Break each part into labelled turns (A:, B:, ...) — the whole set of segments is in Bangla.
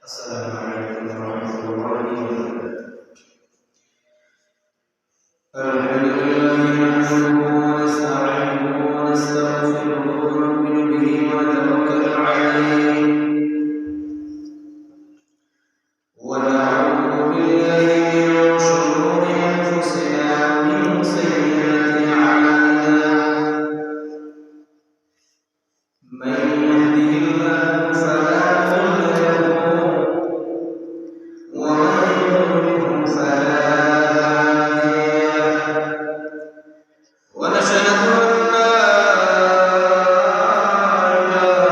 A: السلام عليكم ورحمة الله وبركاته. الحمد لله نحمده ونستعينه ونستغفره ونؤمن به ونتوكل عليه ونعوذ بالله من شرور أنفسنا ومن سيئات أعمالنا. من يهده الله فلا مضل له ومن يضلل فلا هادي له. ونشهد أن لا إله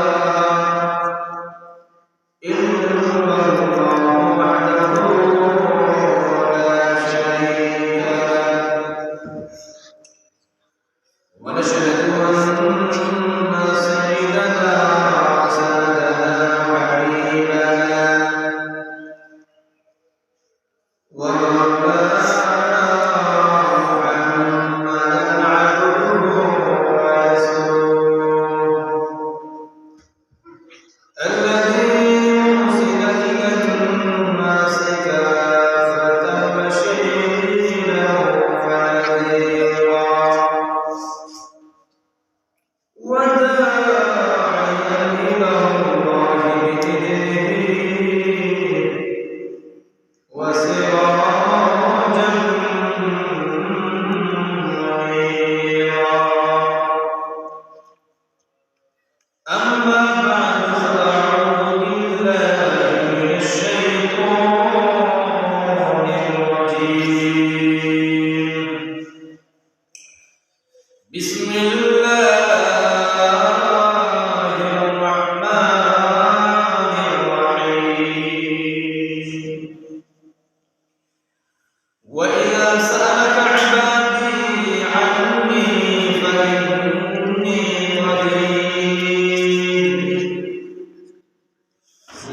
A: إلا الله وحده لا شريك له. ونشهد أن سيدنا وسندنا وحبيبنا ومولانا محمدا عبده ورسوله الذي أرسل إلى الناس كافة بشيرا ونذيرا وداعيا إلى الله بإذنه وسراجا منيرا. أما بعد فأعوذ بالله من الشيطان الرجيم. بسم الله الرحمن الرحيم. وإذا سألك عبادي عني فإني قريب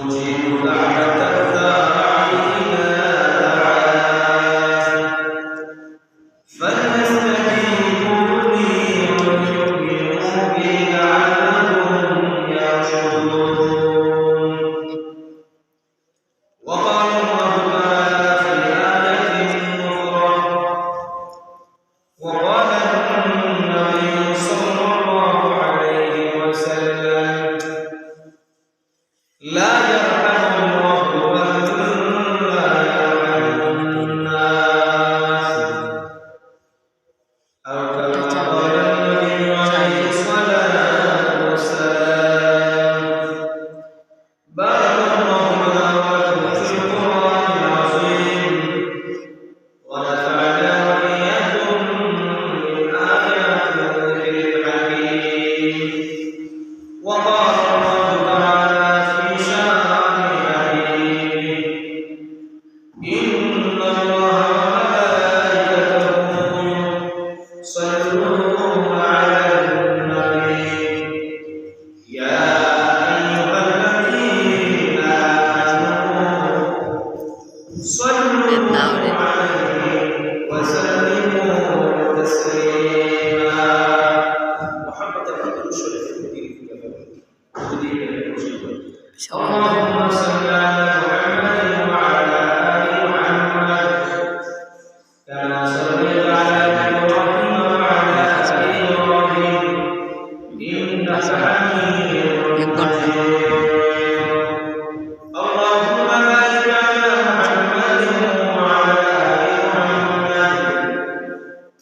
A: أجيب دعوة الداع إذا دعان فليستجيبوا لي وليؤمنوا بي لعلهم يرشدون. وقال الله تعالى في آية أخرى: وقال النبي صلى الله عليه وسلم: لا يرحم الله من لا يرحم الناس. أو كما قال النبي عليه الصلاة والسلام. بارك الله لنا ولكم في القرآن العظيم ونفعنا وإياكم بالآيات والذكر الحكيم. وقال الله تعالى في شأن حبيبه: إن الله وملائكته يصلون على النبي يا أيها الذين آمنوا صلوا عليه وسلموا تسليما. محمد رسول اللهم صل على محمد وعلى آل محمد كما صليت على إبراهيم وعلى آل إبراهيم إنك حميد مجيد. اللهم بارك على محمد وعلى آل محمد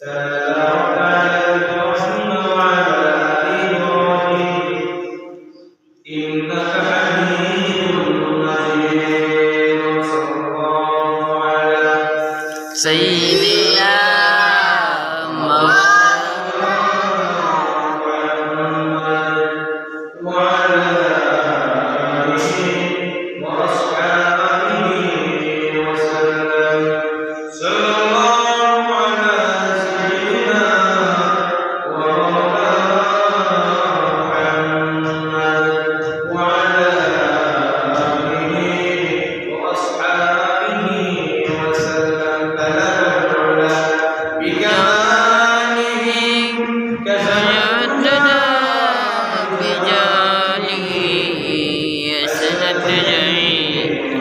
A: كما باركت على إبراهيم وعلى آل إبراهيم إنك حميد مجيد. صلى الله على
B: سيدنا
A: محمد وعلى آله وأصحابه وسلم. صلى الله على سيدنا ومولانا محمد وعلى آله وأصحابه وسلم. بلغ العلا بكماله
B: سيدنا بجاله سنة جميل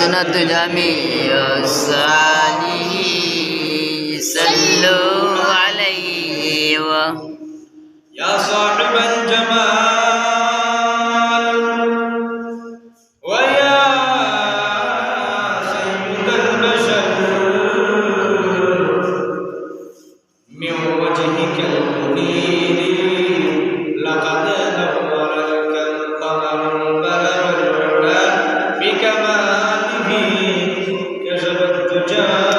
B: سنة جميع الصالحين صلوا عليه
A: يا صاحب الجمال ويا سيد البشر من وجهك المنير لقد نور القمر بلغ العلا بكماله كشف الدجى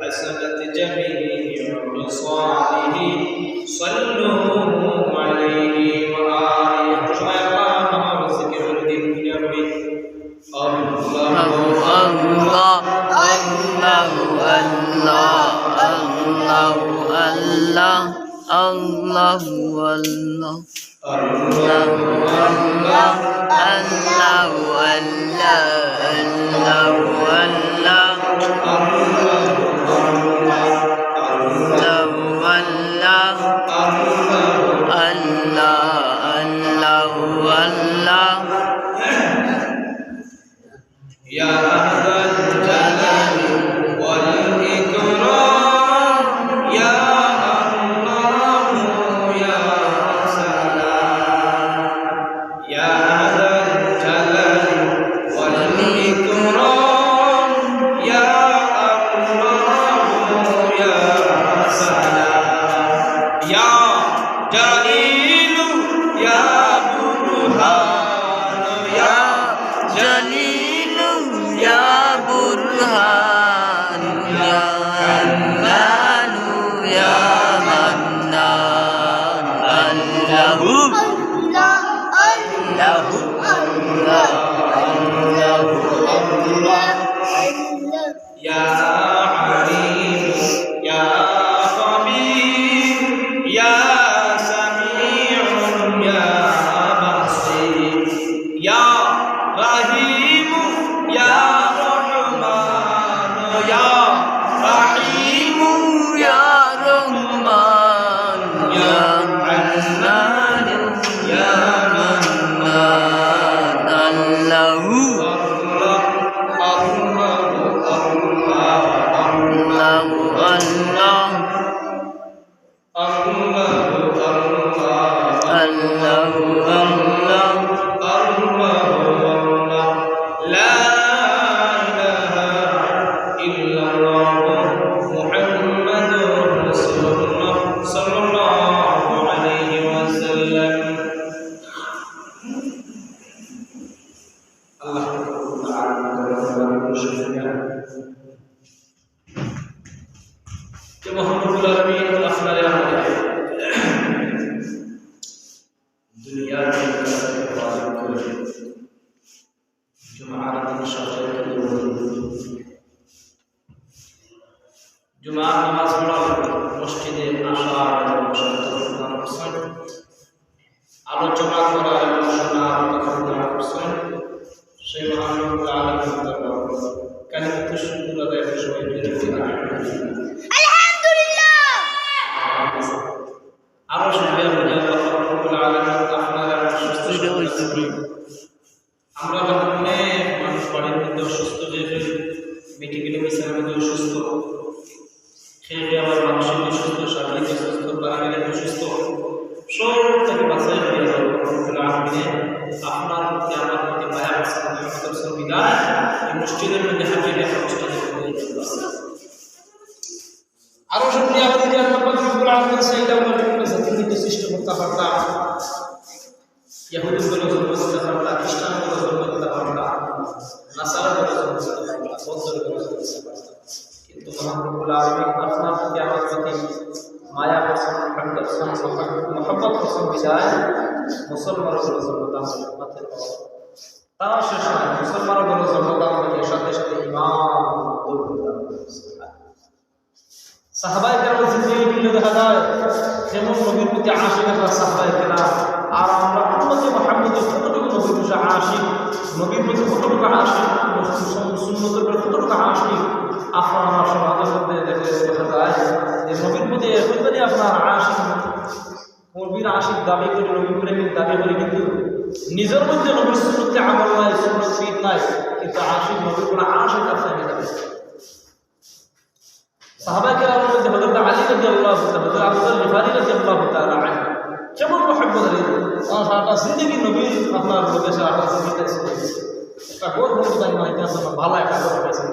A: حسنت جميع خصاله صلوا عليه وآله
B: الله
A: يا أهل الجلال والإكرام يا الله يا سلام يا أهل الجلال والإكرام يا الله يا سلام يا جليل يا برهان يا
B: جليل يا برهان يا منان يا منان الله
A: يا عليم يا خبير يا سميع يا بصير يا رحيم يا رحمن يا رحيم
B: يا رحمن يا حنان يا منان الله
A: জুমার নামাজ পড়া মসজিদে আসা এবং আলোচনা করা এবং শোনা করছেন সেই মহান কালিমাত শুকর আদায় সবাই আরো শুনবে আমরা অনেক মানুষ বাড়ির মধ্যে অসুস্থ যে মেডিকেলে বিছানার মধ্যে অসুস্থ খেয়ে আবার মানসিক অসুস্থ শারীরিক অসুস্থ প্রাণালীর অসুস্থ সব থেকে বাঁচাই হয়ে যাবে মসজিদের মধ্যে হাঁটিয়ে মসজিদের মধ্যে আরো শুকরিয়া আদায় করি আল্লাহ পাক রব্বুল আলামিন সাইয়্যিদা ওয়া রাসূলুল্লাহ জাতিকে সৃষ্টি করতে পারতাম ইহুদি বলে জন্ম দিতে পারতাম খ্রিস্টান বলে জন্ম দিতে পারতাম নাসারা বলে জন্ম দিতে পারতাম বৌদ্ধ বলে জন্ম দিতে পারতাম কিন্তু মহান রব্বুল আলামিন আপনার প্রতি আমার প্রতি মায়া করছেন মহব্বত করছেন বিদায় মুসলমানের বলে জন্ম দান মাত্র তারা শেষ হয় মুসলমানের বলে জন্ম দান থেকে সাথে সাথে ইমান সাহাবায়ে কেরাম জিন্দেগিতে দেখা যায় যেমন নবীর প্রতি আশিক আমরা সাহাবায়ে কেরাম আর আমরা উম্মতে মুহাম্মদের কতটুকু নবীর প্রতি আশিক নবীর প্রতি কতটুকু আশিক সুন্নতের প্রতি কতটুকু আশিক আপনার আমার সমাজের মধ্যে দেখা যায় যে নবীর প্রতি এতটাই আপনার আশিক নবীর আশিক দাবি করে নবীর প্রেমিক দাবি করে কিন্তু নিজের মধ্যে নবীর সুন্নতে আমল নাই সুন্নত ফিট নাই কিন্তু আশিক নবীর কোনো আশিক আছে না সাহাবায়ে কেরামের মধ্যে হযরত আলী রাদিয়াল্লাহু তাআলা হযরত আবু যর গিফারি রাদিয়াল্লাহু তাআলা আনহু কেমন মহব্বত সারাটা জিন্দেগি নবীর আপনার লোকের সারাটা জিন্দেগি একটা বড় বড় দান মানে কেমন ভালো একটা কথা পাইছে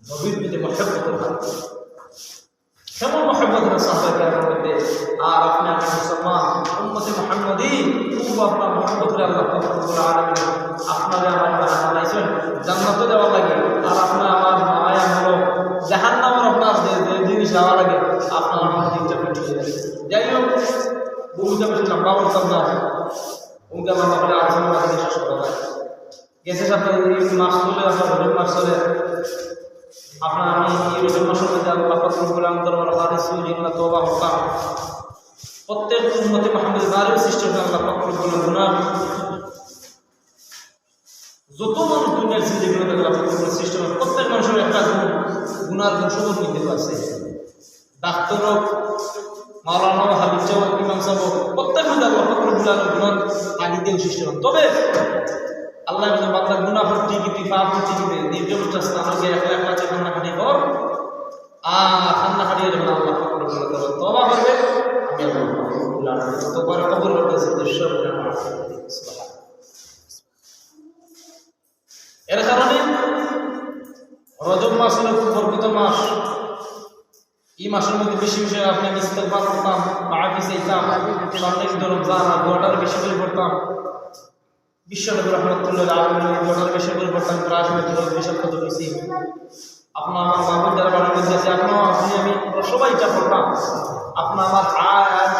A: নবীর প্রতি মহব্বত কেমন মহব্বত সাহাবায়ে কেরামের মধ্যে আর আপনি আমি মুসলমান উম্মতে মুহাম্মদী খুব আপনার মহব্বত করে আল্লাহ পাক রব্বুল আলামিন আপনারে আমার বানাইছেন জান্নাতে দেওয়া লাগে আর আপনি আমার মায়া হলো জাহান্নামের আপনার যে জিনিস দেওয়া লাগে আপনার আমার দিকটা পিছিয়ে যায় যাই হোক ভূমিকা বেশি লম্বা করতাম না ভূমিকা লম্বা করে আলোচনা করে শেষ করা যায় গেছে আপনার মাস চলে আপনার রোজের মাস চলে আপনার আমি এই রোজের মাসের মধ্যে আল্লাহ পাক রব্বুল আলামিন দরবারে খালিস জিন্না তওবা করতাম প্রত্যেক উম্মতে মুহাম্মদের নারী সৃষ্টি করে আল্লাহ পাক রব্বুল আলামিন গুনাহ যত মানুষ দুনিয়ার জিন্দেগিতে আল্লাহ পাক রব্বুল সৃষ্টি করে প্রত্যেক মানুষের একটা গুনার দোষও নিতে পারছে ডাক্তার মাওলানা হাবিব সাহেব ইমাম সাহেব প্রত্যেক মধ্যে আল্লাহ পাক রব্বুল আলামিন গুনাহ তাগিদেও সৃষ্টি করেন তবে আল্লাহ বলেন বান্দা গুনাহ করতে কি পাপ করতে কি নির্দিষ্ট স্থানে গিয়ে একলা একলা চেতনা খাটি কর খান্না খাটিয়ে যখন আল্লাহ পাক রব্বুল আলামিন তওবা করবে আমি আল্লাহ পাক রব্বুল আলামিন তওবার কবুল করতে দৃশ্য সুবহানাল্লাহ এর কারণে রজব মাস হলো খুব বরকত মাস এই মাসের মধ্যে বেশি বেশি আপনি ইস্তেগফার করতাম মাহফিজ চাইতাম সামনে কিন্তু রমজান আর দোয়াটার বেশি করে করতাম বিশ্বনবী রাহমাতুল্লাহ আলাইহি দোয়াটার বেশি করে করতাম প্রায় বেশি কত বেশি আপনার আমার মাহবুব যারা বাড়ির মধ্যে আছে আপনি আমি সবাই এটা করতাম আপনার আমার হায়াত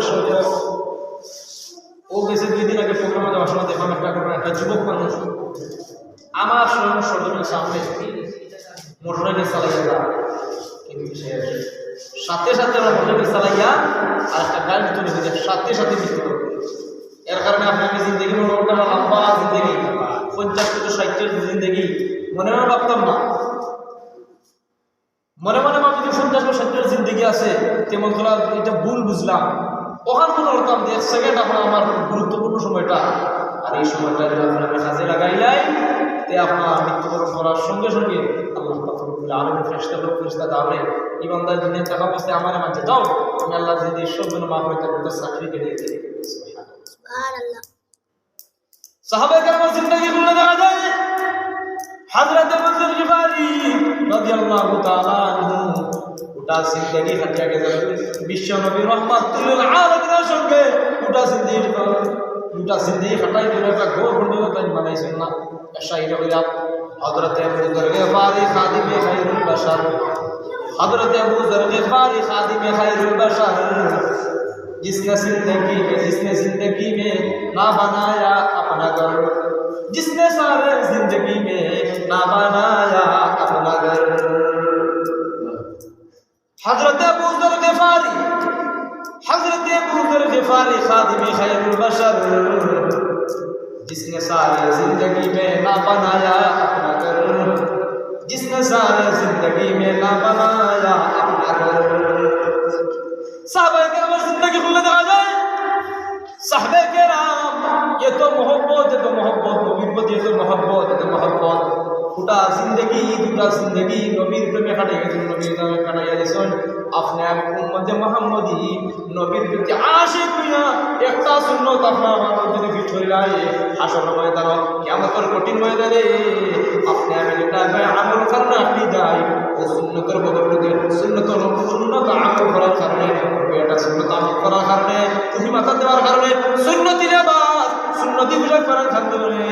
A: শরীর ও গেছে 2 দিন আগে প্রোগ্রামে যাওয়ার সময় দেখলাম একটা যুবক মানুষ আমার সরজমিনের সামনে মোটরসাইকেল চালাইয়া যায় কিন্তু সাথে সাথে আমার মোটরসাইকেল চালাইয়া আর একটা গাড়ি তুলে দিতে সাথে সাথে মৃত্যু করবে এর কারণে আপনাকে জিন্দগি মোটামুটি আমার লম্বা জিন্দগি 50 থেকে 60 জিন্দগি মনে মনে ভাবতাম না মনে মনে ভাবছি 50 বা 60 জিন্দগি আছে তেমন তোলা এটা ভুল বুঝলাম ওখান মনে করতাম যে 1 সেকেন্ড আপনার আমার গুরুত্বপূর্ণ সময়টা আর এই সময়টা যদি আপনাকে কাজে লাগাইলাই তে আপনার মৃত্যুবরণ করার সঙ্গে সঙ্গে আল্লাহ পাক রব্বুল আলামিন ফেরেশতা দাঁড়ে ইমানদার দুনিয়া টাকা পয়সা আমার মাঝে দাও আমি আল্লাহ যদি সবগুলো মাফ হইতে করতে চাকরি করে দিয়েছি সুবহানাল্লাহ সাহাবায়ে কেরামের জিন্দেগি গুলো দেখা যায় হযরত আবু যর গিফারি রাদিয়াল্লাহু তাআলা আনহু ওটা জিন্দেগি কাটিয়ে গেছে বিশ্ব নবী রাহমাতুল আলামিনের সঙ্গে ওটা জিন্দেগি কাটাই করে একটা ঘর বন্ধ তাই বানাইছেন না শাহিদ হইলা হযরত আবু যর গিফারি খাদিমে খায়রুল বাশার हज़रत अबू ज़र ग़िफ़ारी ख़ादिम ख़ैरुल बशर जिसने ज़िंदगी में ना बनाया अपना घर जिसने सारे ज़िंदगी में ना बनाया अपना घर हज़रत अबू ज़र ग़िफ़ारी ख़ादिम ख़ैरुल बशर जिसने सारे ज़िंदगी में ना बनाया अपना घर जिसने सारे जिंदगी में ना बनाया अपना घर साहबे केराम जिंदगी खुले देखा जाए साहबे केराम ये तो मोहब्बत नबीर प्रति ये तो मोहब्बत उठा जिंदगी नबीर प्रेमे काटे नबीर नामे काटाइया दिसन আপনি আমি উম্মতে মুহাম্মদী নবীর প্রতি আশিক হইয়া একটা সুন্নত আপনি আমার মধ্যে ফিট হইলাই হাসর ময়দান কিয়ামতের কঠিন ময়দানে আপনি আমি যেটা আমল করলে আপনি যাই ও সুন্নতের বদলে সুন্নত আমল করার কারণে এটা সুন্নত আমল করার কারণে তুমি মাথা দেওয়ার কারণে সুন্নতি লেবাস সুন্নতি পোশাক পরার কারণে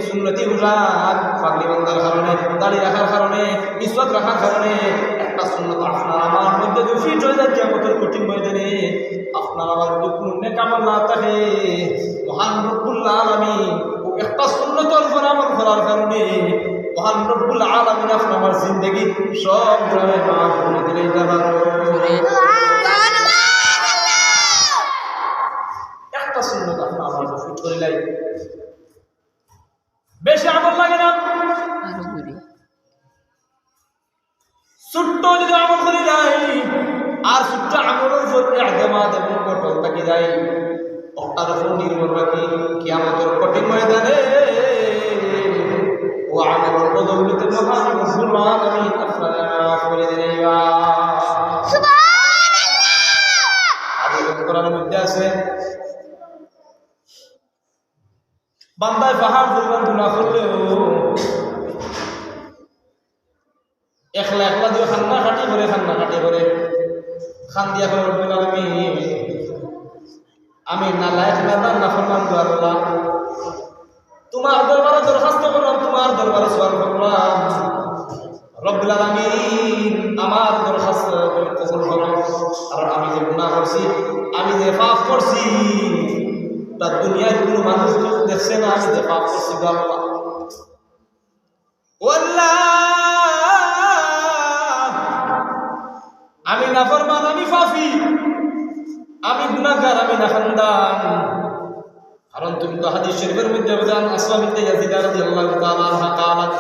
A: সুন্নতি পোশাক পাগড়ি বাঁধার কারণে দাড়ি রাখার কারণে মিসওয়াক রাখার কারণে একটা সুন্নত আপনার আমার মধ্যে যে ফিট হয়ে যায় কিয়ামতের কঠিন ময়দানে আপনার আমার যদি কোনো নেক আমল না থাকে মহান রব্বুল আলামিন একটা সুন্নতের উপর আমল করার কারণে মহান রব্বুল আলামিন আপনার আমার জিন্দেগি সব গ্রামে মাফ করে দিলেই দাদা একটা সুন্নত আপনার আমার ফিট করে লাই বেশি আমল লাগে না ছোট্ট যদি আমল করে যায় আর ছোট্ট আমলের উপর ইআতিমাদ এবং কঠোর থাকি যায় ওটার উপর নির্ভর রাখি কিয়ামতের কঠিন ময়দানে ও আমলের বদৌলতে মহান রব্বুল আলামিন আপনারা মাফ করে দিলেন সুবহানাল্লাহ। আদি কোরআনের মধ্যে আছে বান্দায় পাহাড় পরিমাণ গুনাহ করলেও একলা একলা দিয়ে খান্না কাটি করে খান দিয়া করে রব্বুল আলামিন আমি নালায়েক না ফরমান দো আল্লাহ তোমার দরবারে দরখাস্ত করলাম তোমার দরবারে সওয়াল করলাম রব্বুল আলামিন আমার দরখাস্ত তুমি কবুল করো আর আমি যে গুনাহ করছি আমি যে পাপ করছি তা দুনিয়ার কোনো মানুষ তো দেখছে না আমি যে পাপ করছি গো আল্লাহ ওয়াল্লাহ আমি নাফরমান আমি পাপী আমি গুনাহগার আমি নাফরমান কারণ তুমি তো হাদিস শরীফের মধ্যে বলেন আসমা বিনতে ইয়াজিদ রাদিয়াল্লাহু তাআলা আনহা قالت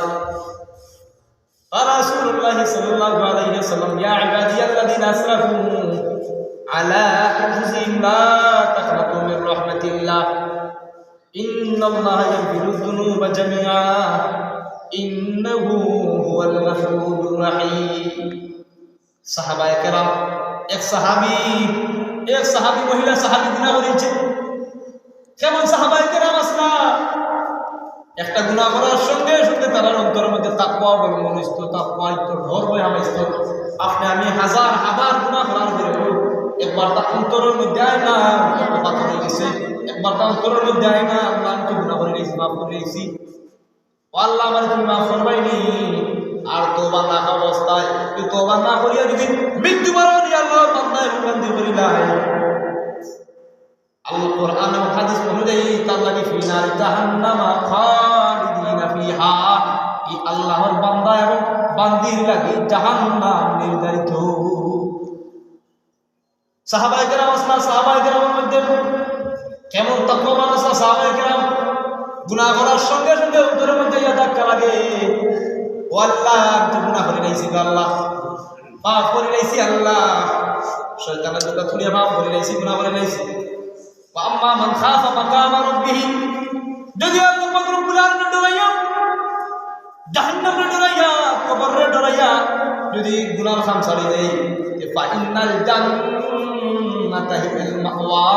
A: قال رسول الله صلى الله عليه وسلم يا عبادي الذين اسرفوا على انفسهم لا تقنطوا من رحمة الله ان الله يغفر الذنوب جميعا انه هو الغفور الرحيم সাহাবায়ে কেরাম এক সাহাবী মহিলা সাহাবী গুনাহ করেছে কেমন সাহাবায়ে কেরাম আসলা একটা গুনাহ করার সঙ্গে সঙ্গে তার অন্তরের মধ্যে তাকওয়া অবলম্বন ইস্ত তাকওয়া ইস্ত ডর ভয় আমাইস্ত আপনি আমি হাজার গুনাহ করার পরেও একবার তার অন্তরের মধ্যে আয় না কথা হয়ে গেছে একবার তার অন্তরের মধ্যে আয় না আল্লাহ আমি তো গুনাহ করে গেছি মাফ করে গেছি ও আল্লাহ আমার তুমি মাফ করবাইনি আর তওবা না অবস্থায় তুই তওবা না করিয়া যদি মৃত্যুবরণ আল্লাহর বান্দা এবং বান্দি করিলাই আল্লাহ কোরআন ও হাদিস অনুযায়ী তার লাগি ফি নার জাহান্নাম খালিদিনা ফিহা এই আল্লাহর বান্দা এবং বান্দির লাগি জাহান্নাম নির্ধারিত সাহাবায়ে কেরাম সাহাবায়ে কেরামের মধ্যে কেমন তাকওয়াবান আছে সাহাবায়ে কেরাম গুনাহ করার সঙ্গে সঙ্গে অন্তরের মধ্যে ইয়া ধাক্কা লাগে ও আল্লাহ আমি গুনাহ করে নাইছি আল্লাহ মাফ করে নাইছি আল্লাহ শয়তানের কথা তুলিয়া মাফ করে নাইছি গুনাহ করে নাইছি ওয়া আম্মা মান খাফা মাকামা রাব্বিহি যদি আল্লাহ পাক রব্বুল আলামিন ডরাইয়া জাহান্নামে ডরাইয়া কবরে ডরাইয়া যদি গুনাহ খাম ছাড়ি দেই যে ফা ইন্নাল জান্নাতা হিয়াল মাওয়া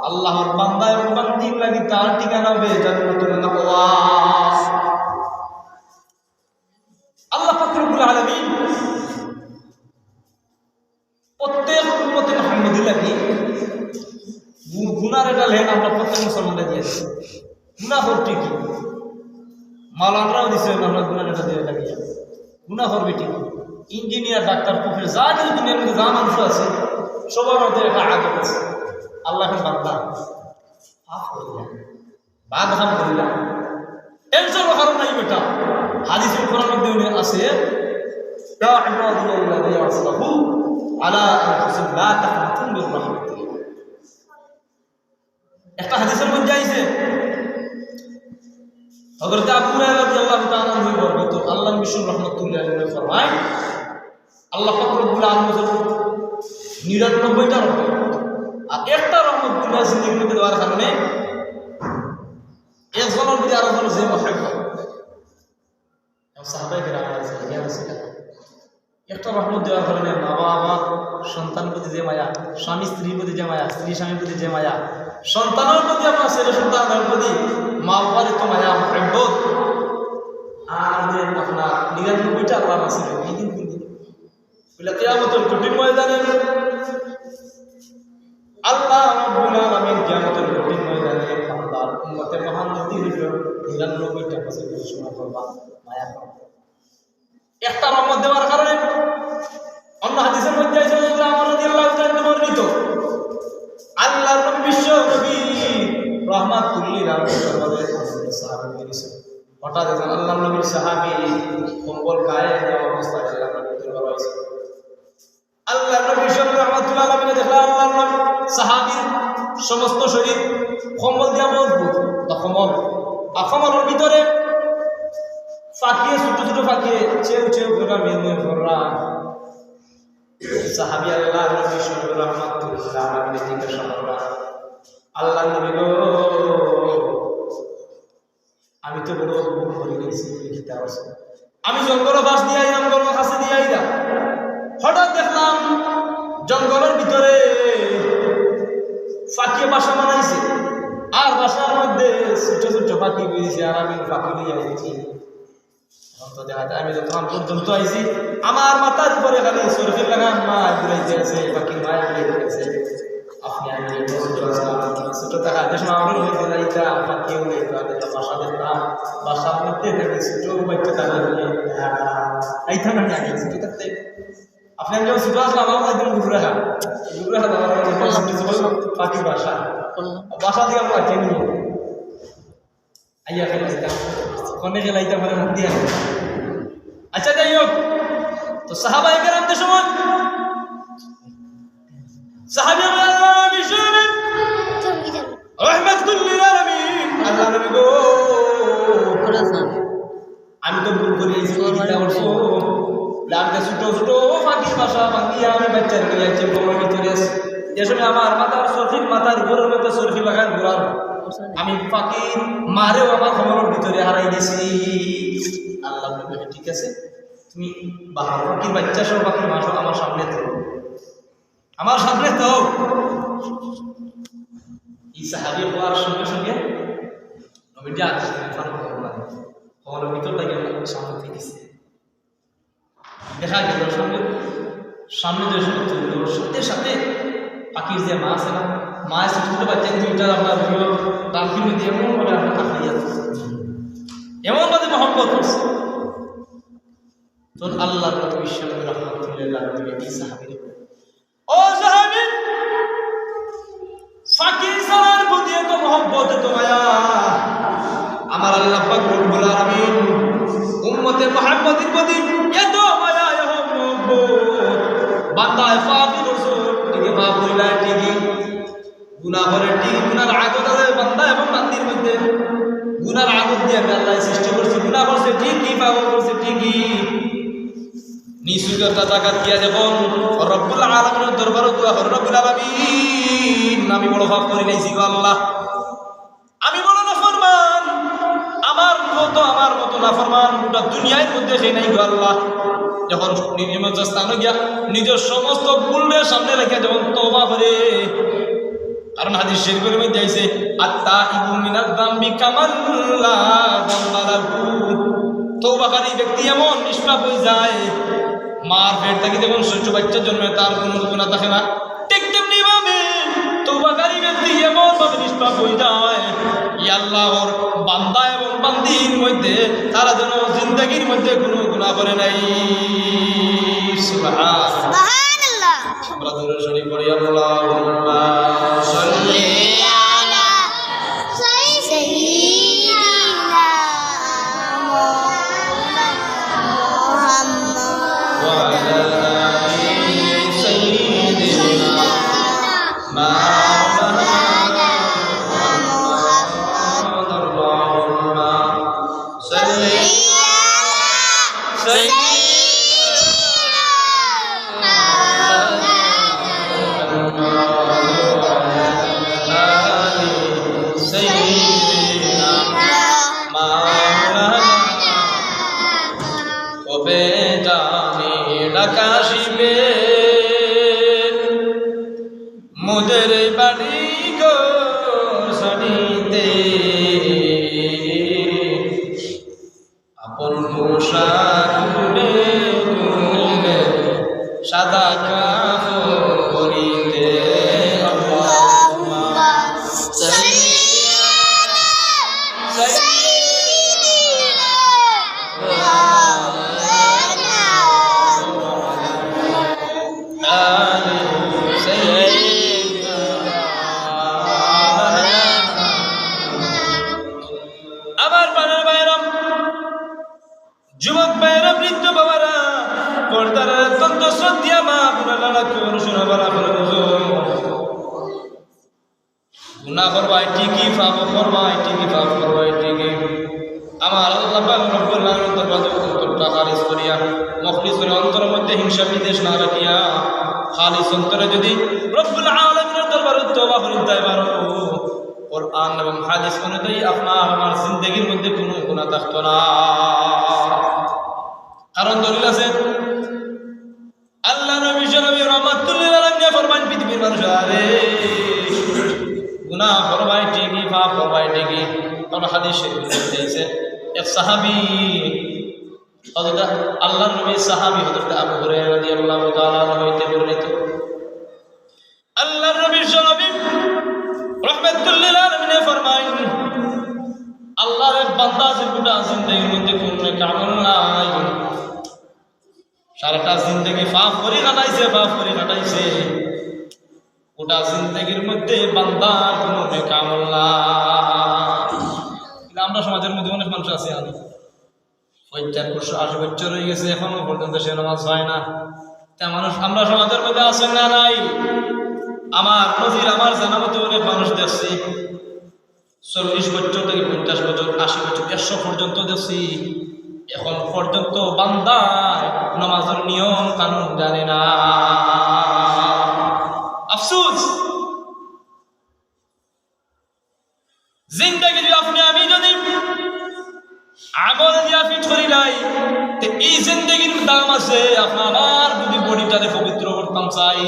A: আল্লাহর বান্দা এবং বান্দির লাগি তার ঠিকানা হবে জান্নাতুল মাওয়া আল্লাহ পাক রব্বুল আলামিন প্রত্যেক উম্মতে মুহাম্মাদী লাগি গুনার এটা লেন আমরা প্রত্যেক মুসলমানরা দিয়েছি গুনাহ করতে কি মাওলানারাও দিছে আমরা গুনার এটা দিয়ে লাগিয়া গুনাহ করবে ঠিক ইঞ্জিনিয়ার ডাক্তার প্রফেসর যা কিছু দুনিয়ার মধ্যে যা মানুষ আছে সবার মধ্যে একটা আদত আছে আল্লাহর বান্দা পাপ করিয়া বাদহাম করিয়া এর জন্য কারণ নাই বেটা হাদিসের কোরআনের মধ্যে আছে ইয়া ইবাদিয়াল্লাযীনা আসরাফু আলা আনফুসিহিম লা তাকনাতু মির রাহমাতিল্লাহ একটা হাদিসের মধ্যে আইছে হযরত আবু হুরায়রা রাদিয়াল্লাহু তাআলা আনহু বর্ণিত আল্লাহর বিশুর রাহমাতুল্লাহ আলাইহি ফরমায় আল্লাহ পাক রব্বুল আলামিন 99টা রহমত আর একটা রহমত দুনিয়া জিন্দেগির মধ্যে দেওয়ার কারণে একজনের প্রতি আরেকজনের যে মহব্বত সাহাবায়ে কেরাম আছে একটা রহমত দেওয়ার কারণে মা বাবা সন্তানের প্রতি যে মায়া, স্বামী স্ত্রীর প্রতি যে মায়া, স্ত্রী স্বামীর প্রতি যে মায়া, সন্তানের প্রতি আপনার ছেলে সন্তানের প্রতি মা বাবার তো মায়া মহব্বত, আর যে আপনার 99টা আল্লাহ নাসির এই দিন বলে কিয়ামতের কঠিন ময়দানে আল্লাহ রাব্বুল আলামিন কিয়ামতের কঠিন ময়দানে বান্দার উম্মতের মহান নবী হইল 99টা বছর ঘোষণা করবা মায়া করবা। একটা রহমত দেওয়ার কারণে অন্য হাদিসের মধ্যে আছে আমার রাদিয়াল্লাহু তাআলা বর্ণিত আল্লাহর নবী বিশ্ব নবী রাহমাতুল লিল আলামিন সাহাবী বলেছেন হঠাৎ একজন আল্লাহর নবীর সাহাবী কম্বল গায়ে দেওয়া অবস্থায় আল্লাহর নবীর দরবারে আসে। আল্লাহর নবী রাহমাতুল আলামিন দেখলেন আল্লাহর নবী সাহাবীর সমস্ত শরীর কম্বল দিয়ে মজবুত, কম্বলের ভিতরে ফাঁকিয়ে ছোট ছোট ফাঁকিয়ে চেউ চেউ করে মেয়ে ভরা সাহাবী আল্লাহর নবী রাহমাতুল্লাহ আলাইহি জিজ্ঞাসা করলেন আল্লাহর নবী গো আমি তো বড় ভুল করে গেছি, আমি জঙ্গল বাস দিয়ে আইলাম, জঙ্গল কাছে দিয়ে আইলাম, হঠাৎ দেখলাম জঙ্গলের ভিতরে ফাঁকিয়ে বাসা বানাইছে আর বাসার মধ্যে ছোট ছোট ফাঁকি বেরিয়েছে আর আমি ফাঁকি নিয়ে আইছি। তো দেখা যায় আমি যখন পর্যন্ত আইছি আমার মাথার উপরে খালি সরফির লাগান মা ঘুরাইতে আছে, ফাঁকি মায়ের ঘুরাইতে আছে। আপনি আমি ছোট টাকা দেশ আমার হইতে যাইতা ফাঁকি হইতা বাসা দেখতাম বাসার মধ্যে দেখি ছোট বাচ্চা তারা আইতাম না আগে ছোট থাকতে আপনি যখন ছোট আসলাম আমার একদম ঘুরে রাখা ফাঁকি বাসা বাসা দিয়ে আমরা বাচ্চা নিয়ে আইয়া খেলাইতাম ফোনে খেলাইতাম মানে মুখ দিয়ে। আচ্ছা যাই হোক, তো সাহাবায়ে কেরামদের সময় সাহাবী আমি তো ভুল করে ছোট ছোট ফাঁকির বাসা ভাঙিয়ে আমি বাচ্চার নিয়েছি ঘরের ভিতরে যে সময় আমার মাথার সরফির মাথার উপরের মধ্যে সরফি লাগান ঘোরার আমি ফাঁকির মারেও আমার ঘরের ভিতরে হারাই গেছি। আল্লাহ ঠিক আছে তুমি ফাঁকির বাচ্চা সহ ফাঁকির মা সহ আমার সামনে তো আমার সামনে তো এই সাহাবী হওয়ার সঙ্গে সঙ্গে নবীজি খবরের ভিতর লাগে সামনে থেকেছে দেখা গেল সামনে যে সাথে সাথে পাখির যে মা আছে না মা এসে ছোট বাচ্চা দুইটা আপনার টানকির মধ্যে এমন করে আপনার কাটাইয়া এমন ভাবে মহব্বত করছে। তখন আল্লাহ বিশ্বনবী রাহমাতুল্লাহ আলাইহি সাহাবী ও সাহাবী ফাকির সালার প্রতি এত মহব্বত এত মায়া আমার আল্লাহ পাক রব্বুল আলামিন উম্মতের মহব্বতের প্রতি এত মায়া এত মহব্বত বান্দায় ফাকি করছো ঠিকই পাপ কইলা ঠিকই গুনাহ করে ঠিকই গুনার আদত আছে বান্দা এবং বান্দির মধ্যে গুনার আদত দিয়ে আল্লাহ সৃষ্টি করছে গুনাহ করছে ঠিকই পাপ করছে ঠিকই নিশুগতা জাকাত দিয়া যখন রব্বুল আলামিনের দরবারে দোয়া করে রব্বুল আলামিন আমি বড় পাপ করে নিয়েছি গো আল্লাহ, আমি বড় নাফরমান, আমার মতো নাফরমান গোটা দুনিয়ার মধ্যে সেই নাই গো আল্লাহ। যখন নির্জীব স্থানে গিয়া নিজের সমস্ত ভুলের সামনে রেখে যখন তওবা করে, কারণ হাদিস শরীফের মধ্যে আইছে আত-তাইবু মিনাজ যামবি কামান লা যামবা লাহু, তওবাকারী ব্যক্তি এমন নিষ্পাপ হয়ে যায় মার পেট থেকে যখন ছোট বাচ্চা জন্মে তার কোনো গুনাহ থাকে না, ঠিক তেমনি ভাবে তওবাকারী ব্যক্তি এমন ভাবে নিষ্পাপ হয়ে যায় ইয়া আল্লাহর বান্দা এবং বান্দির মধ্যে তারা যেন জিন্দেগীর মধ্যে কোনো গুনাহ করে নাই। সুবহানাল্লাহ। আমরা দরুদ শরীফ পড়ি আল্লাহুম্মা সাল্লি আলা সাইয়্যিদিনা মুহাম্মদ ওয়া আলা আলি সাইয়্যিদিনা মাওলানা মুহাম্মদ আল্লাহুম্মা সাল্লি আলা সাইয়্যিদিনা হইতে আপন পোশাক খুলে সাদা কাপড়িতে যুবক ভাইরা বৃদ্ধ বাবারা পর্দার অত্যন্ত শ্রদ্ধা মা পুরানা শোনা বলা বলে গুনা করবাই ঠিকই পাপ করবাই ঠিকই পাপ করবাই ঠিকই আমার আল্লাহ পাক রব্বুল আলামিন দরবারে অন্তরটা খালিস করিয়া মুখলিস করে অন্তরের মধ্যে হিংসা বিদ্বেষ না রাখিয়া খালিস অন্তরে যদি রব্বুল আলামিনের দরবারে তওবা করিতে পারো কোরআন এবং হাদিস অনুযায়ী আপনার আমার জিন্দেগির মধ্যে কোনো গুনাহ থাকতো না। কারণ দলিল আছে আল্লাহ নবী নবী রাহমাতুল লিল আলামিন ফরমান পৃথিবীর মানুষ আরে গুনাহ করবাই ঠিকই পাপ করবাই ঠিকই। কোন হাদিস শরীফে আছে এক সাহাবী হযরত আল্লাহর নবী সাহাবী হযরত আবু হুরায়রা রাদিয়াল্লাহু তাআলা হইতে বর্ণিত আল্লাহর নবী নবী রাহমাতুল লিল আলামিন ফরমান আল্লাহর এক বান্দা জীবনটা জিন্দেগির মধ্যে কোনো কামল নাই সারাটা জিন্দেগি পাপ করে কাটাইছে ওটা জিন্দেগির মধ্যে বান্দার কোনো কামল নাই। আমরা সমাজের মধ্যে অনেক মানুষ আছে 50-80 বছর হয়ে গেছে এখনো পর্যন্ত সে নামাজ হয় না। তা মানুষ আমরা সমাজের মধ্যে আছেন না নাই? আমার নজির আমার জানা মতো অনেক মানুষ দেখছি 40 বছর থেকে 50 বছর 80 বছর 100 পর্যন্ত দেখছি এখন পর্যন্ত বান্দা নামাজের নিয়ম কানুন জানে না। আফসোস জিন্দেগি আপনি আমি যদি আমল দিয়া ফিট করি নাই এই জিন্দেগির দাম আছে। আপনার যদি বডিটারে পবিত্র করতাম চাই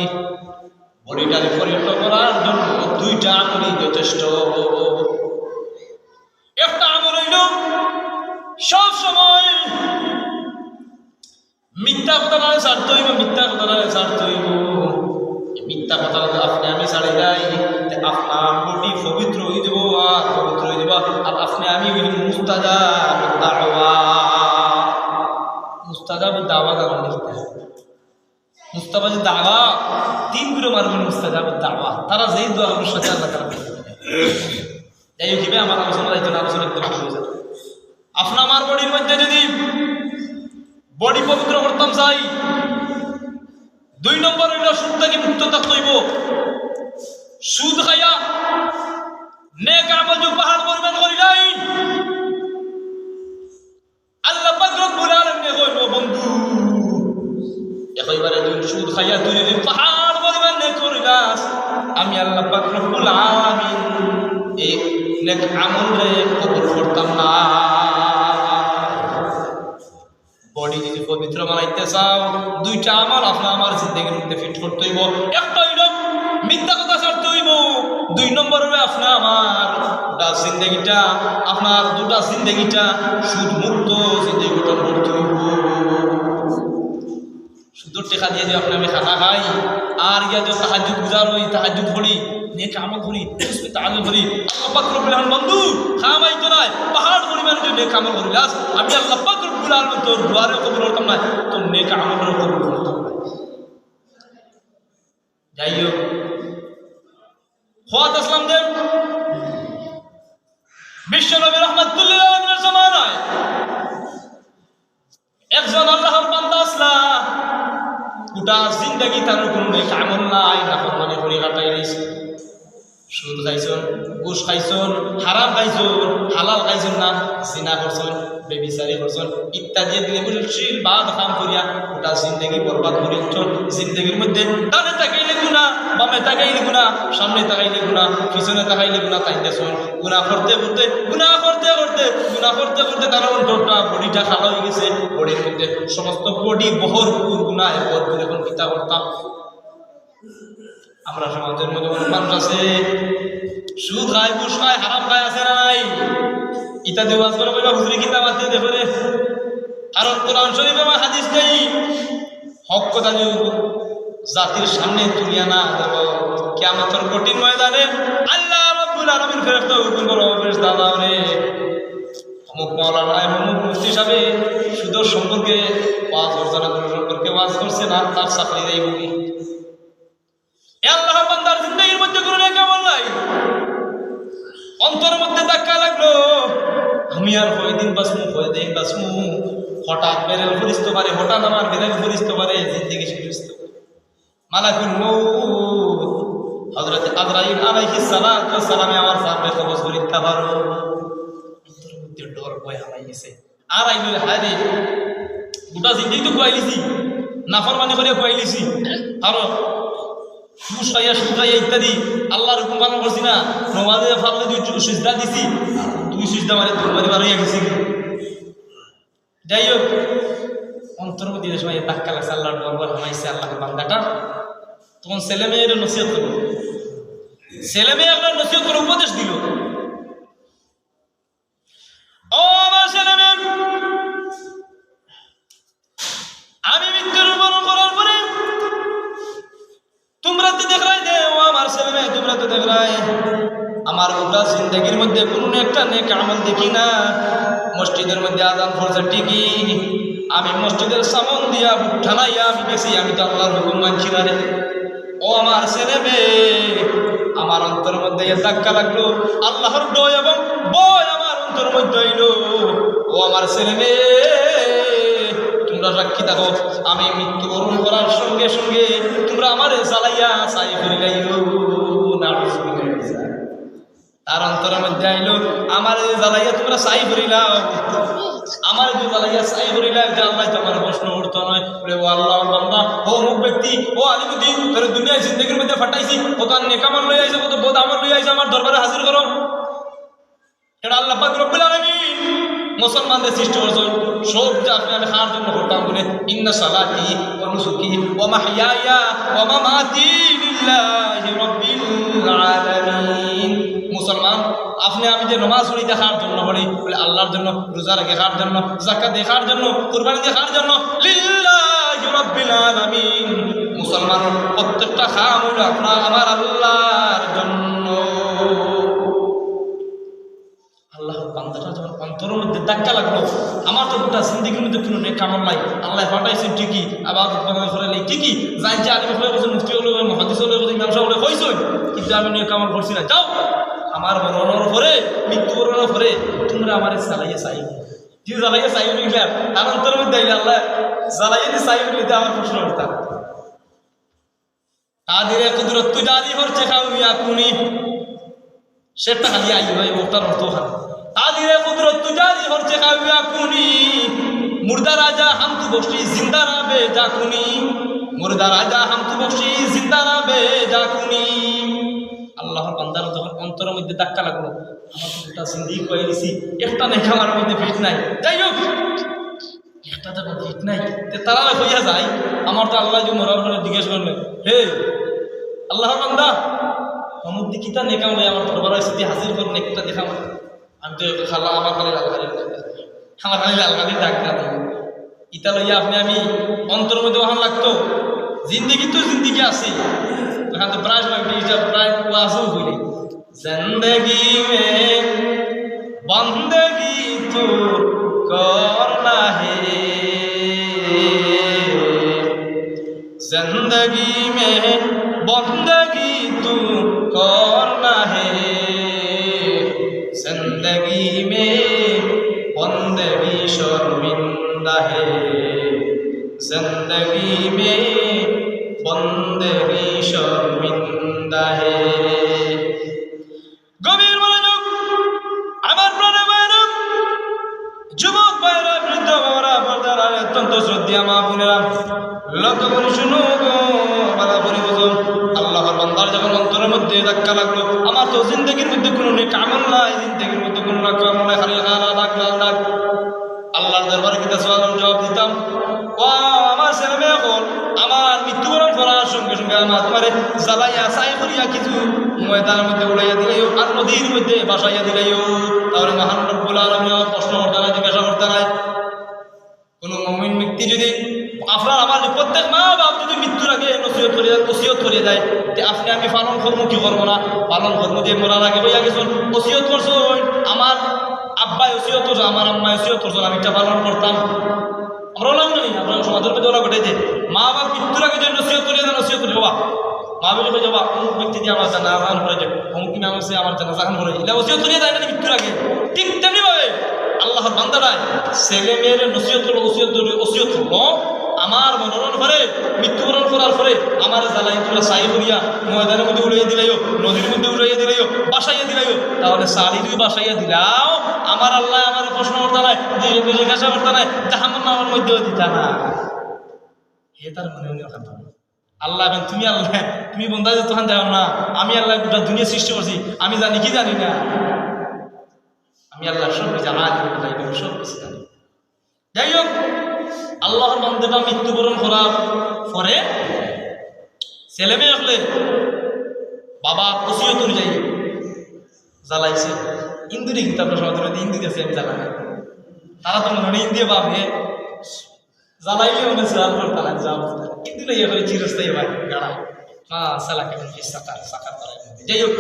A: বডিটারে পবিত্র করার জন্য 2টা আমলই যথেষ্ট। একটা আমল হইল সব সময় মিথ্যা কথা না ছাড়তে হইব মিথ্যা কথা আপনি আমি ছাড়ি যাই আপনার বডি পবিত্র হয়ে যাব আর পবিত্র হয়ে যাব আর আপনি আমি মুস্তাজাব দাওয়া মুস্তাবাজি দাওয়া 3 গুলো মারবেন মুস্তাজাব দাওয়া তারা যেই দোয়া করবে সাথে আল্লাহ তাআলা যাই হোক আমার আলোচনা একদম হয়ে যাবে। আপনার আমার বডির মধ্যে যদি বডি পবিত্র করতাম চাই 2 নম্বর হইল সুদ থেকে মুক্ত থাকতে হইব। সুদ খাইয়া নেক আমল যে পাহাড় পরিমাণ করিলাই আল্লাহ পাক রব্বুল আলামিন কইল বন্ধু একেবারে তুই সুদ খাইয়া তুই যদি পাহাড় পরিমাণ নেক করিলাস আমি আল্লাহ পাক রব্বুল আলামিন এই নেক আমলে কবুল করতাম না। বডি যদি পবিত্র বানাইতে চাও 2টা আমল আপনার আমার জিন্দেগির মধ্যে ফিট করতে হইব। একটা হইল মিথ্যা কথা ছাড়তে হইব 2 নম্বর হবে আপনার আমার জিন্দেগিটা আপনার 2টা জিন্দেগিটা সুদ মুক্ত জিন্দেগি গঠন করতে হইব। সুদের টাকা দিয়ে যে আপনি আমি খানা খাই আর ইয়া যে তাহাজ্জুদ গুজার হই তাহাজ্জুদ পড়ি নেক আমল করি তাআল্লুক করি আল্লাহ পাক রব্বুল আলামিন বন্ধু খামাই তো নাই পাহাড় পরিমাণ যে নেক আমল করিলাস আমি আল্লাহ পাক রব্বুল আলামিন তোর দুয়ারে কবুল করতাম না তোর নেক আমল কবুল করতাম না। যাই হোক খোয়াত আসলাম দেব বিশ্ব নবী রাহমাতুল্লাহ আলাইহির জামানায় একজন আল্লাহর বান্দা আসলা গোটা জিন্দেগি তার কোনো নেক আমল নাই নাফরমানি করে কাটাই দিয়েছে। সুদ খাইছন ঘুষ খাইছন হারাম খাইছন হালাল খাইছন না জিনা করছন বেবিচারি করছন ইত্যাদি নির্ভরশীল বাদ কাম করিয়া গোটা জিন্দেগি বরবাদ করিছন। জিন্দেগির মধ্যে ডানে তাকাইলে গুনাহ বামে তাকাইলে গুনাহ সামনে তাকাইলে গুনাহ পিছনে তাকাইলে গুনাহ তাইতেছন গুনাহ করতে করতে তার অন্তরটা বডিটা খালা হয়ে গেছে। বডির মধ্যে সমস্ত বডি ভরপুর গুনাহ ভরপুর। এখন কিতা করতাম আমরা সমাজের মধ্যে অনেক মানুষ আছে সুদ খায়, ঘুষ খায়, হারাম খায়, আছে না নাই? ইত্যাদি ওয়াজ করে বলে হুজুরি কিতাব আছে দেখো রে। কারণ কোরআন শরীফে আমার হাদিস নেই। হক কথা যদি জাতির সামনে তুলিয়া না দেব, কিয়ামতের কঠিন ময়দানে আল্লাহ রাব্বুল আলামিন ফেরেশতা হুকুম করো, ফেরেশতা দাও রে, অমুক মাওলানা অমুক মুফতি সাহেব সুদের সম্পর্কে ওয়াজ করছে না, সম্পর্কে ওয়াজ করছে না, তার চাকরি দেয় বলি। আল্লাহ বান্দার জিন্দেগির মধ্যে কোনো নেক আমল নাই, অন্তরের মধ্যে ধাক্কা লাগলো, আমি আর কয়দিন বাঁচমু, কয়দিন বাঁচমু, হঠাৎ বেরেল ফরিস্তে পারে, হঠাৎ আমার বেরেল ফরিস্তে পারে, জিন্দেগি শেষ। মালাকুল মউত হযরত আজরাইল আলাইহিস সালাতু ওয়াস সালামে আমার সামনে কবজ করিতে পারো। অন্তরের মধ্যে ডর ভয় হারাই গেছে। আর আইলে হায়রে গোটা জিন্দেগি তো কইলিছি, নাফরমানি করে কইলিছি, আর সুসাইয়া সুসাইয়া ইত্যাদি আল্লাহর হুকুম পালন করছি না, নমাজে ফারলে দুই সিজদা দিছি, দুই সিজদা মারে দুই বার হইয়া গেছি। যাই হোক, অন্তরের মধ্যে সময় ধাক্কা লাগছে, আল্লাহর দরবার হামাইছে আল্লাহর বান্দাটা। তখন ছেলে মেয়ের নসিহত করলো, ছেলে মেয়ে আপনার নসিহত করে উপদেশ দিল, ও আমার ছেলে মেয়ে, আমি মৃত্যুবরণ করার পরে তোমরা তো দেখলাই দে, ও আমার ছেলে মেয়ে তোমরা তো দেখলাই আমার গোটা জিন্দগির মধ্যে কোনো একটা নেক আমল দেখি না। মসজিদের মধ্যে আজান পড়ছে ঠিকই, আমি মসজিদের সামন দিয়া ঠানাইয়া আমি গেছি, আমি তো আল্লাহর হুকুম মানছি না রে। ও আমার ছেলে মেয়ে, আমার অন্তরের মধ্যে ধাক্কা লাগলো, আল্লাহর ডয় এবং বয় আমার অন্তরের মধ্যে হইল। ও আমার ছেলে মেয়ে, তোমরা সাক্ষী থাকো, আমি মৃত্যুবরণ করার সঙ্গে সঙ্গে তোমরা আমার জ্বালাইয়া চাই করিলাইও না। তার অন্তরের মধ্যে আইলো, আমার জ্বালাইয়া তোমরা চাই করিলাও, আমার যে জ্বালাইয়া চাই করিলাম যে আল্লাহ তোমার প্রশ্ন উঠতো নয় বলে, ও আল্লাহ বান্দা, ও অমুক ব্যক্তি, ও আলিমুদ্দিন, তোর দুনিয়ায় জিন্দগির মধ্যে ফাটাইছি, কত নেকামল লই আইছে, কত বোধ আমল লই আইছে, আমার দরবারে হাজির করো। এটা আল্লাহ পাক রব্বুল আলামিন মুসলমানদের সৃষ্টি করছেন সব যে আপনি আমি খাওয়ার জন্য করতাম বলে, ইন্না সালাতি ওয়া নুসুকি ওয়া মাহইয়ায়া ওয়া মামাতি লিল্লাহি রাব্বিল আলামিন। মুসলমান আপনি আমি যে নামাজ পড়ি দেখার জন্য পড়ি বলে আল্লাহর জন্য, রোজা রেখে খাওয়ার জন্য, যাকাত দেখার জন্য, কুরবানি দেখার জন্য, লিল্লাহি রাব্বিল আলামিন। মুসলমান প্রত্যেকটা কাম হলো আপনার আমার আল্লাহর জন্য। আল্লাহর বান্দাটা যখন অন্তরের মধ্যে ধাক্কা লাগলো, আমার তো গোটা জিন্দেগির মধ্যে কোনো নেক আমল নাই, আল্লাহ পাঠাইছেন ঠিকই, আবার করে নেই ঠিকই, যাই যে আলিম হয়ে বলছেন, মুফতি হলে, মুহাদ্দিস হলে, ইমাম সাহেব হলে কইছেন, কিন্তু আমি নেক আমল করছি না। যাও, আমার মরণের পরে, মৃত্যুবরণের পরে তোমরা আমার জ্বালাইয়া চাই, যে জ্বালাইয়া চাই নিলে তার অন্তরের মধ্যে আইলে আল্লাহ জ্বালাইয়া দিয়ে চাই নিতে আমার প্রশ্ন করতাম। তাদের কুদরত তুই জারি হচ্ছে খাউয়া কুনি, সেটা খালি আই ভাই ওটার অর্থ খালি তাদের কুদরত তুই জারি হচ্ছে খাউয়া কুনি, মুর্দা রাজা হাম তু বসি জিন্দা রাবে জাকুনি, মুর্দা রাজা হাম তু বসি জিন্দা রাবে জাকুনি। আল্লাহর বান্দার যখন অন্তরের মধ্যে ধাক্কা লাগলো, আমার তো গোটা জিন্দেগি কয়ে দিছি, একটা নেখা আমার মধ্যে ফিট নাই, যাই হোক একটা যখন ফিট নাই তারা হইয়া যায়। আমার তো আল্লাহ যে মরার পরে জিজ্ঞেস করলেন, হে আল্লাহর বান্দা, অমুক দিকিটা নেকা হলে আমার দরবার স্থিতি হাজির করে নেকটা দেখা, আমি তো খালা আমার খালি লালগালি ডাক্তার ইটা লইয়া আপনি আমি অন্তরের মধ্যে ওখান লাগতো, জিন্দিগি তো জিন্দিগি আছে, ওখান তো প্রায় প্রায় ওয়াজও হইলে, জিন্দগি মে বন্দগি তো করনা হে, जिंदगी में बंदगी तू करना है, जिंदगी में बंदगी शर्मिंदा है, जिंदगी में बंदगी शर्मिंदा है। गभीर मनोयोग আমার প্রাণে বাইরে যুবক বাইরে বৃদ্ধ বাবারা পর্দার অত্যন্ত শ্রদ্ধা মা বোনেরা লক্ষ্য করে শুনো গো, বালা করে বুঝো। আল্লাহর বান্দার যখন অন্তরের মধ্যে ধাক্কা লাগলো, আমার তো জিন্দগির মধ্যে কোনো নেক আমল নাই, জিন্দগির মধ্যে কোনো নেক আমল নাই, খালি লাখ আল্লাহর দরবারে কিতা সওয়ালের জবাব দিতাম। ও আমার ছেলে মেয়ে এখন আমার মৃত্যুবরণ করার সঙ্গে সঙ্গে আমার তোমারে জ্বালাইয়া চাই করিয়া কিছু ময়দানের মধ্যে উড়াইয়া দিলাইও আর নদীর মধ্যে বাসাইয়া দিলাইও। তাহলে মহান রব্বুল আলামিন প্রশ্ন করতে নাই, জিজ্ঞাসা করতে নাই। কোনো মুমিন ব্যক্তি যদি আপনার আমার প্রত্যেক মা বাপ যদি মৃত্যুর আগে ওসিয়ত করিয়া যায়, আপনি আমি পালন করবো কি করবো না? পালন করবো যে মরার আগে বইয়া গেছেন ওসিয়ত করছো, আমার আব্বাই ওসিয়ত করছো, আমার আম্মাই ওসিয়ত করছো, আমি এটা পালন করতাম। আমরা ওলাম নেই, আপনার সমাজের মধ্যে ওলা ঘটেছে মা বাপ মৃত্যুর আগে যদি ওসিয়ত করিয়া দেন, ওসিয়ত করে যাবা মা বাবা হয়ে যাবা অমুক ব্যক্তি দিয়ে আমার জানাজান করে যাবে, অমুক ইমাম আছে আমার জানাজান করে, এটা ওসিয়ত করিয়া দেয় না মৃত্যুর আগে। ঠিক তেমনি ভাবে আল্লাহর বান্দারায় ছেলে মেয়ের নসিহত করলো, ওসিয়ত করলো, আমার মনোরণ করে মৃত্যুবরণ করার পরে আমার জ্বালাই তোমরা সাই করিয়া ময়দানের মধ্যে উড়াইয়া দিলাইও, নদীর মধ্যে উড়াইয়া দিলাইও, বাসাইয়া দিলাইও। তাহলে সারি তুমি বাসাইয়া দিলাও, আমার আল্লাহ আমার প্রশ্ন করতে নাই, জিজ্ঞাসা করতে নাই, জাহান্নাম আমার মধ্যেও দিতা না। হে তার মনে মনে কথা আল্লাহ তুমি আল্লাহ তুমি বন্ধা যে তখন যাও না, আমি আল্লাহ গোটা দুনিয়া সৃষ্টি করছি, আমি জানি কি জানি না? আমি আল্লাহ সব কিছু সব কিছু জানি। যাই হোক, আল্লাহর বান্দাটা মৃত্যুবরণ করার পরে ছেলে মেয়ে আসলে বাবা ওসিয়ত অনুযায়ী জ্বালাইছে। ইন্দুরি কিন্তু আপনার সমাজের ইন্দুরি আছে, আমি জ্বালাই তারা তো মনে হয় ইন্দিয়া পাবে জ্বালাইলে মনে জাল করতে না জাল কিন্তু না ইয়ে করে চিরস্থায়ী ভাই গাড়া সালাকে সাকার করাই। যাই হোক,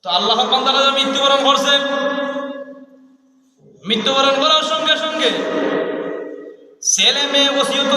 A: তো আল্লাহর বান্দারা মৃত্যুবরণ করছে, মৃত্যুবরণ করার সঙ্গে সঙ্গে ছেলে মেয়ে ওসিয়ত